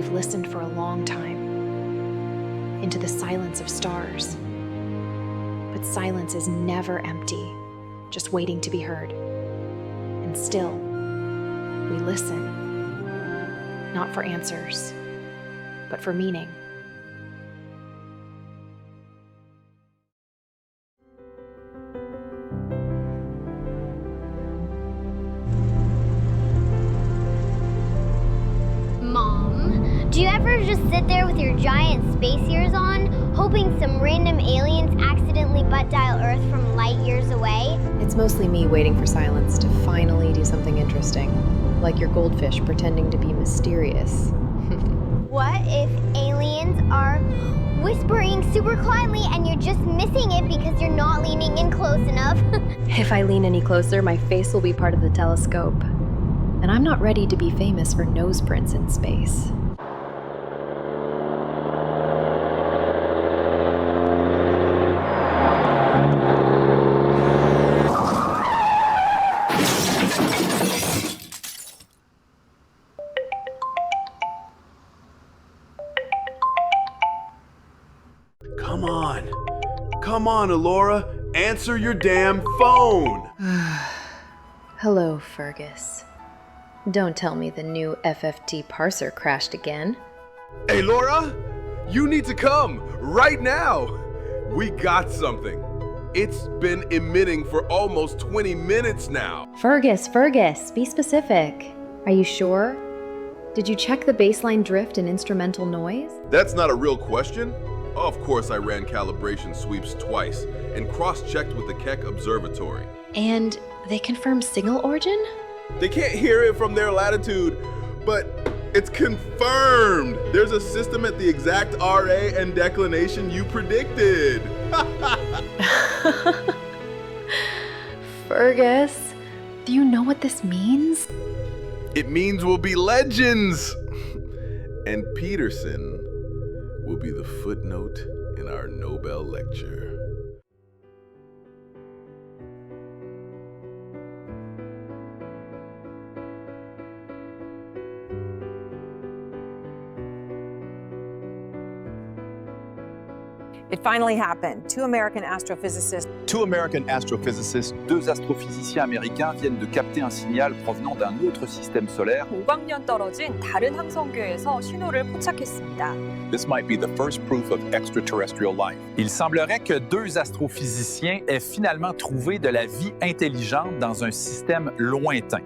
we've listened for a long time, into the silence of stars. But silence is never empty, just waiting to be heard. And still, we listen, not for answers, but for meaning. Mom, do you ever just sit there with your giant space ears on, hoping some random aliens accidentally butt dial Earth from light years away? It's mostly me waiting for silence to finally do something interesting, like your goldfish pretending to be mysterious. What if aliens are whispering super quietly and you're just missing it because you're not leaning in close enough? If I lean any closer, my face will be part of the telescope. And I'm not ready to be famous for nose prints in space. Come on, Elora. Answer your damn phone. Hello, Fergus. Don't tell me the new FFT parser crashed again. Hey, Laura, you need to come right now. We got something. It's been emitting for almost 20 minutes now. Fergus, be specific. Are you sure? Did you check the baseline drift and instrumental noise? That's not a real question. Of course, I ran calibration sweeps twice and cross-checked with the Keck Observatory. And they confirmed signal origin? They can't hear it from their latitude, but it's confirmed. There's a system at the exact RA and declination you predicted. Fergus, do you know what this means? It means we'll be legends. And Peterson will be the footnote in our Nobel lecture. It finally happened. Two American astrophysicists, deux astrophysiciens américains viennent de capter un signal provenant d'un autre système solaire. 5광년 떨어진 다른 항성교에서 신호를 포착했습니다. This might be the first proof of extraterrestrial life. Il semblerait que deux astrophysiciens aient finalement trouvé de la vie intelligente dans un système lointain.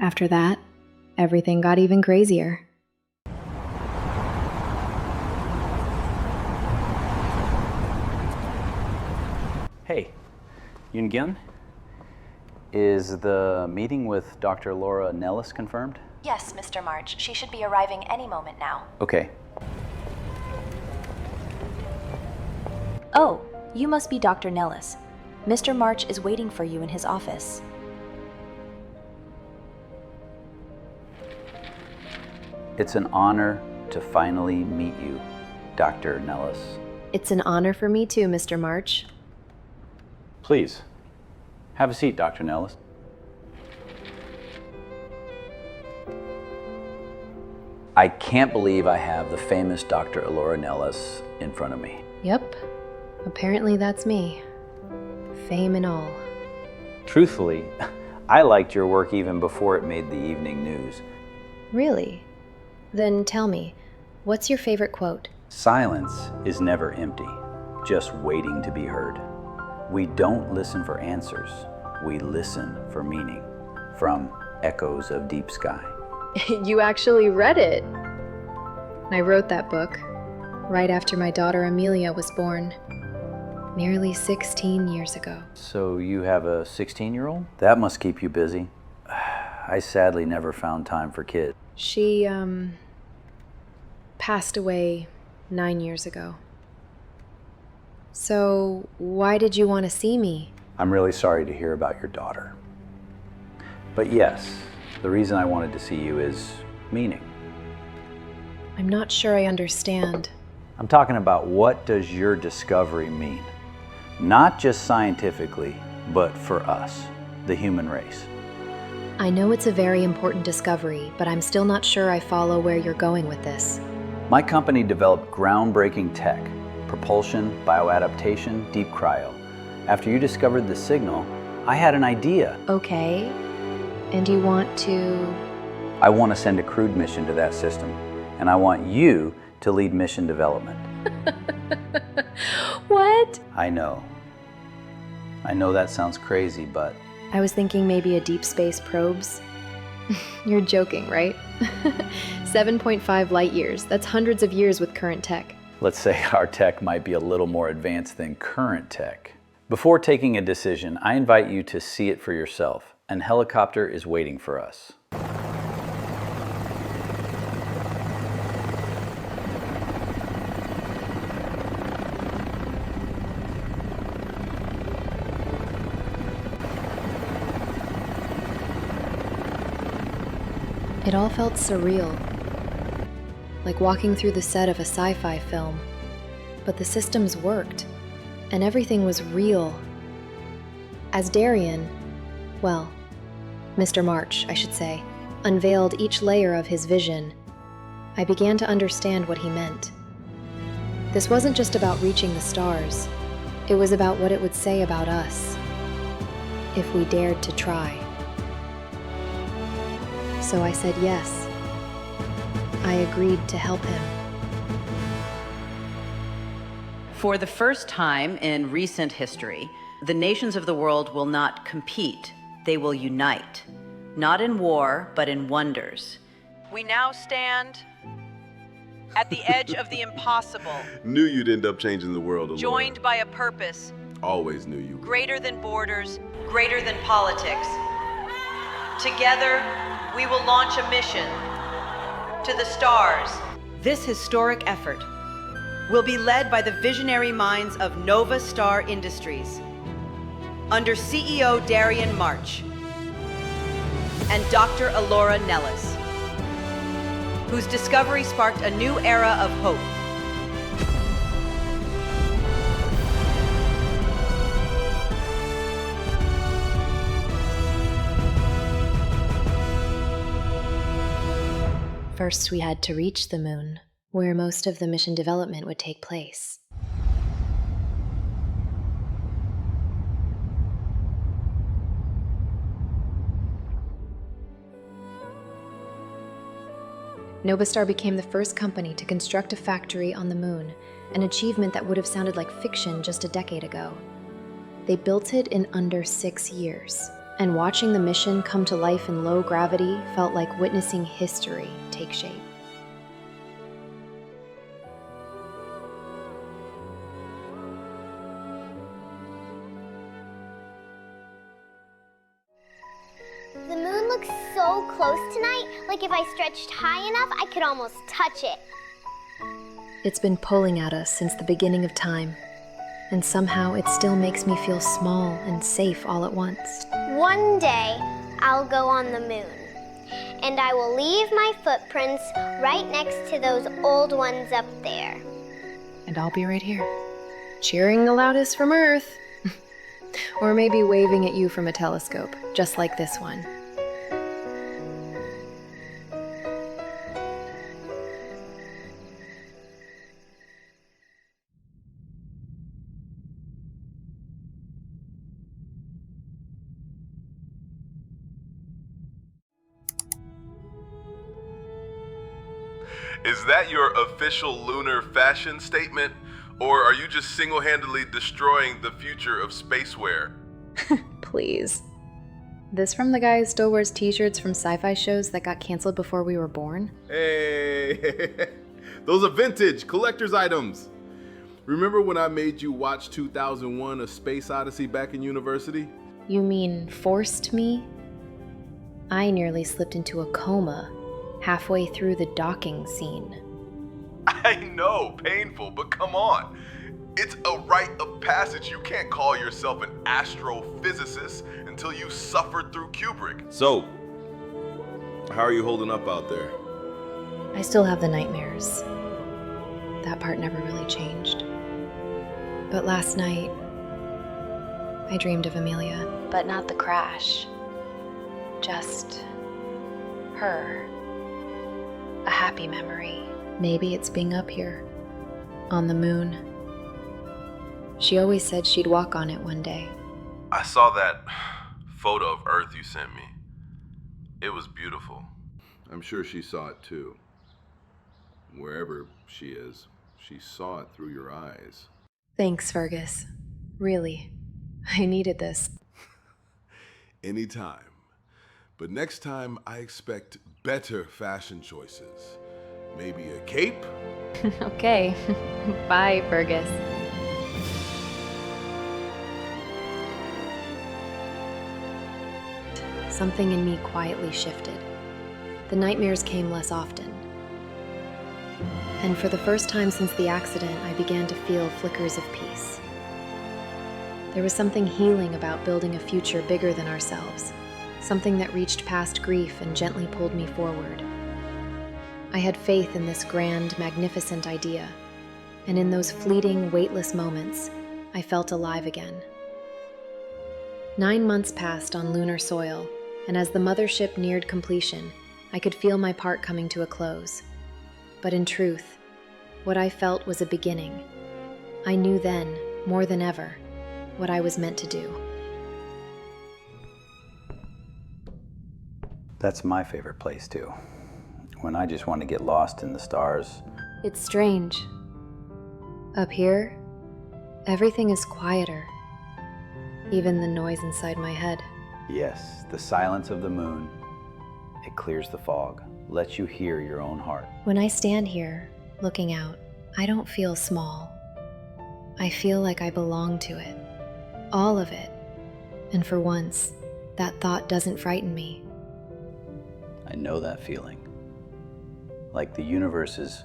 After that, everything got even crazier. Hey, Yoon-Gyun, is the meeting with Dr. Elora Nellis confirmed? Yes, Mr. March. She should be arriving any moment now. Okay. Oh, you must be Dr. Nellis. Mr. March is waiting for you in his office. It's an honor to finally meet you, Dr. Nellis. It's an honor for me too, Mr. March. Please, have a seat, Dr. Nellis. I can't believe I have the famous Dr. Elora Nellis in front of me. Yep, apparently that's me. Fame and all. Truthfully, I liked your work even before it made the evening news. Really? Then tell me, what's your favorite quote? Silence is never empty, just waiting to be heard. We don't listen for answers, we listen for meaning. From Echoes of Deep Sky. You actually read it. I wrote that book. right after my daughter Amelia was born, nearly 16 years ago. So you have a 16-year-old? That must keep you busy. I sadly never found time for kids. She, passed away 9 years ago. So, why did you want to see me? I'm really sorry to hear about your daughter. But yes, the reason I wanted to see you is meaning. I'm not sure I understand. I'm talking about what does your discovery mean? Not just scientifically, but for us, the human race. I know it's a very important discovery, but I'm still not sure I follow where you're going with this. My company developed groundbreaking tech, propulsion, bioadaptation, deep cryo. After you discovered the signal, I had an idea. Okay. And you want to... I want to send a crewed mission to that system, and I want you to lead mission development. What? I know that sounds crazy, but... I was thinking maybe a deep space probes. You're joking, right? 7.5 light years. That's hundreds of years with current tech. Let's say our tech might be a little more advanced than current tech. Before taking a decision, I invite you to see it for yourself. An helicopter is waiting for us. It all felt surreal, like walking through the set of a sci-fi film. But the systems worked, and everything was real. As Darian, well, Mr. March, I should say, unveiled each layer of his vision, I began to understand what he meant. This wasn't just about reaching the stars. It was about what it would say about us, if we dared to try. So I said yes. I agreed to help him. For the first time in recent history, the nations of the world will not compete. They will unite. Not in war, but in wonders. We now stand at the edge of the impossible, Knew you'd end up changing the world, Elora. joined by a purpose Always knew you. greater than borders. Greater than politics. Together, we will launch a mission to the stars. This historic effort will be led by the visionary minds of Nova Star Industries, under CEO Darian March and Dr. Elora Nellis, whose discovery sparked a new era of hope. First, we had to reach the moon, where most of the mission development would take place. Novastar became the first company to construct a factory on the moon, an achievement that would have sounded like fiction just a decade ago. They built it in under 6 years, and watching the mission come to life in low gravity felt like witnessing history take shape. The moon looks so close tonight, like if I stretched high enough, I could almost touch it. It's been pulling at us since the beginning of time, and somehow it still makes me feel small and safe all at once. One day, I'll go on the moon, and I will leave my footprints right next to those old ones up there. And I'll be right here, cheering the loudest from Earth. Or maybe waving at you from a telescope, just like this one. Is that your official lunar fashion statement? Or are you just single-handedly destroying the future of spacewear? Please. This from the guy who still wears t-shirts from sci-fi shows that got canceled before we were born? Hey, Those are vintage collector's items. Remember when I made you watch 2001: A Space Odyssey back in university? You mean forced me? I nearly slipped into a coma halfway through the docking scene. I know, painful, but come on. It's a rite of passage. You can't call yourself an astrophysicist until you suffered through Kubrick. So, how are you holding up out there? I still have the nightmares. That part never really changed. But last night, I dreamed of Amelia. But not the crash. Just her. A happy memory. Maybe it's being up here, on the moon. She always said she'd walk on it one day. I saw that photo of Earth you sent me. It was beautiful. I'm sure she saw it too. Wherever she is, she saw it through your eyes. Thanks, Fergus. Really, I needed this. Anytime. But next time, I expect better fashion choices. Maybe a cape? Okay, bye, Fergus. Something in me quietly shifted. The nightmares came less often. And for the first time since the accident, I began to feel flickers of peace. There was something healing about building a future bigger than ourselves, something that reached past grief and gently pulled me forward. I had faith in this grand, magnificent idea, and in those fleeting, weightless moments, I felt alive again. 9 months passed on lunar soil, and as the mothership neared completion, I could feel my part coming to a close. But in truth, what I felt was a beginning. I knew then, more than ever, what I was meant to do. That's my favorite place too. When I just want to get lost in the stars. It's strange. Up here, everything is quieter. Even the noise inside my head. Yes, the silence of the moon. It clears the fog, lets you hear your own heart. When I stand here, looking out, I don't feel small. I feel like I belong to it. All of it. And for once, that thought doesn't frighten me. I know that feeling. Like the universe is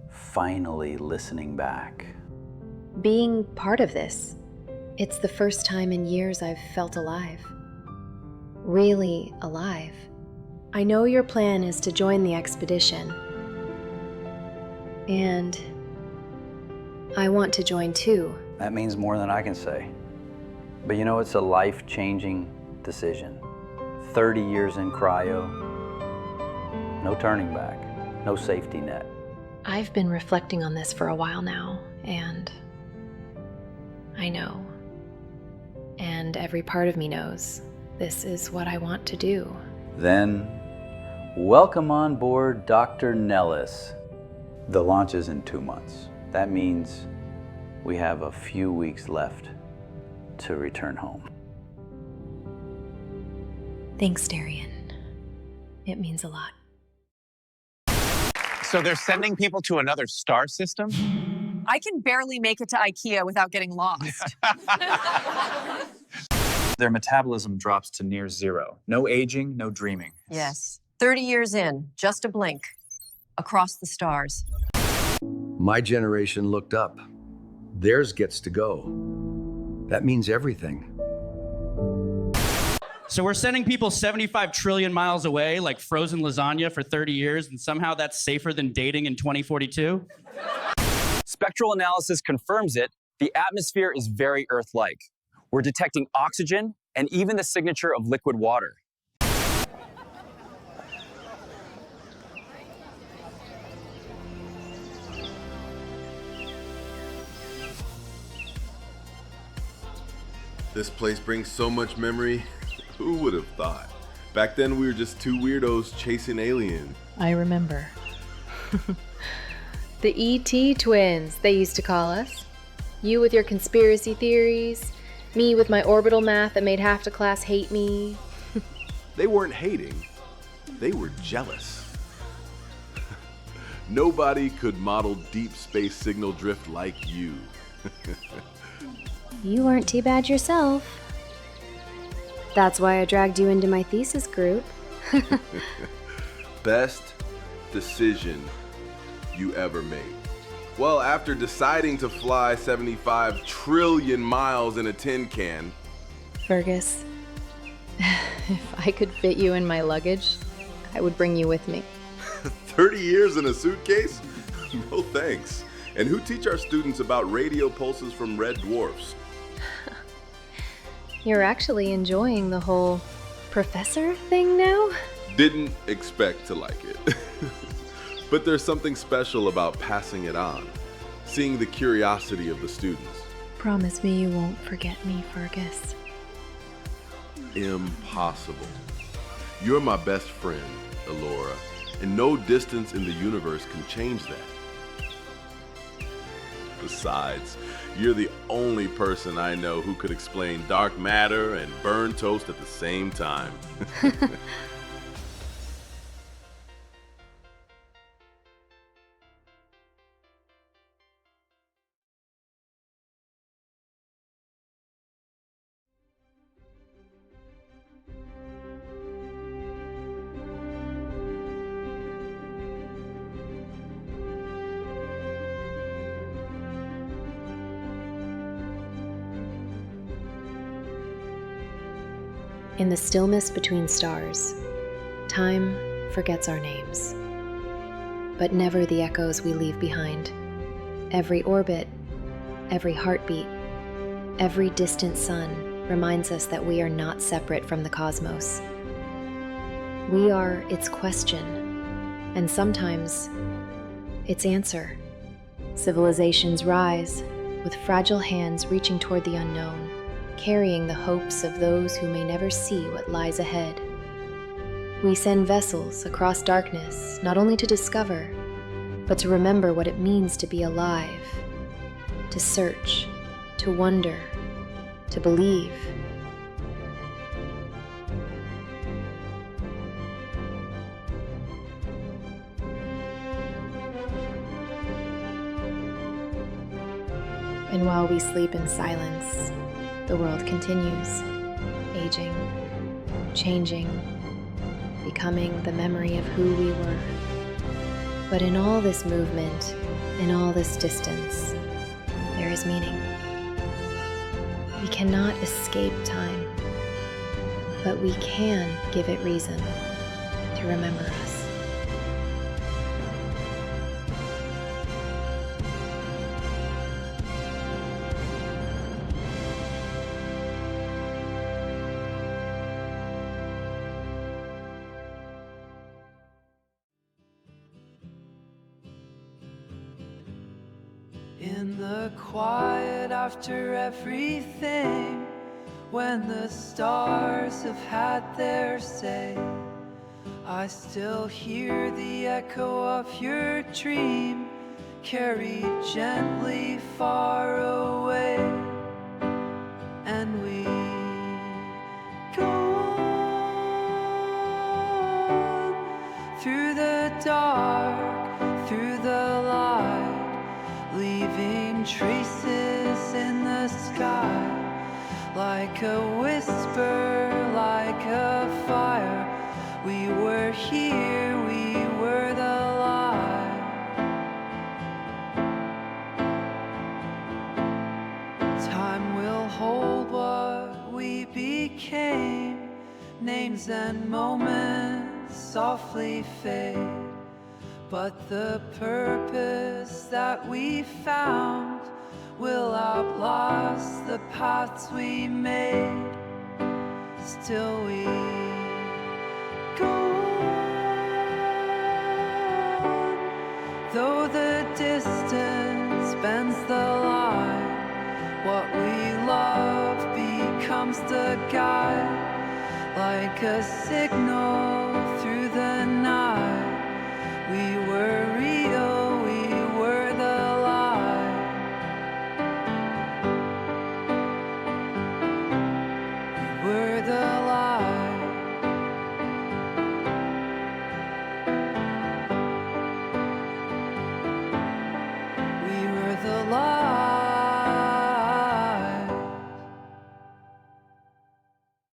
finally listening back. Being part of this, it's the first time in years I've felt alive. Really alive. I know your plan is to join the expedition. And I want to join too. That means more than I can say. But you know, it's a life-changing decision. 30 years in cryo, no turning back, no safety net. I've been reflecting on this for a while now, and I know. And every part of me knows this is what I want to do. Then, welcome on board Dr. Nellis. The launch is in 2 months. That means we have a few weeks left to return home. Thanks, Darian. It means a lot. So they're sending people to another star system? I can barely make it to IKEA without getting lost. Their metabolism drops to near zero. No aging, no dreaming. Yes. 30 years in, just a blink, across the stars. My generation looked up. Theirs gets to go. That means everything. So we're sending people 75 trillion miles away like frozen lasagna for 30 years, and somehow that's safer than dating in 2042? Spectral analysis confirms it. The atmosphere is very Earth-like. We're detecting oxygen and even the signature of liquid water. This place brings so much memory. Who would have thought? Back then we were just two weirdos chasing aliens. I remember. The E.T. twins, they used to call us. You with your conspiracy theories, me with my orbital math that made half the class hate me. They weren't hating, they were jealous. Nobody could model deep space signal drift like you. You weren't too bad yourself. That's why I dragged you into my thesis group. Best decision you ever made. Well, after deciding to fly 75 trillion miles in a tin can. Fergus, if I could fit you in my luggage, I would bring you with me. 30 years in a suitcase? No thanks. And who teach our students about radio pulses from red dwarfs? You're actually enjoying the whole professor thing now? Didn't expect to like it. But there's something special about passing it on, seeing the curiosity of the students. Promise me you won't forget me, Fergus. Impossible. You're my best friend, Elora, and no distance in the universe can change that. Besides, you're the only person I know who could explain dark matter and burn toast at the same time. In the stillness between stars, time forgets our names, but never the echoes we leave behind. Every orbit, every heartbeat, every distant sun reminds us that we are not separate from the cosmos. We are its question, and sometimes its answer. Civilizations rise, with fragile hands reaching toward the unknown, carrying the hopes of those who may never see what lies ahead. We send vessels across darkness, not only to discover, but to remember what it means to be alive, to search, to wonder, to believe. And while we sleep in silence, the world continues, aging, changing, becoming the memory of who we were. But in all this movement, in all this distance, there is meaning. We cannot escape time, but we can give it reason to remember us. In the quiet after everything, when the stars have had their say, I still hear the echo of your dream, carried gently far away. And we go on through the dark, through the light, leaving traces in the sky, like a whisper, like a fire. We were here, we were the light. Time will hold what we became, names and moments softly fade. But the purpose that we found will outlast the paths we made. Still we go on, though the distance bends the line. What we love becomes the guide, like a signal through the night. We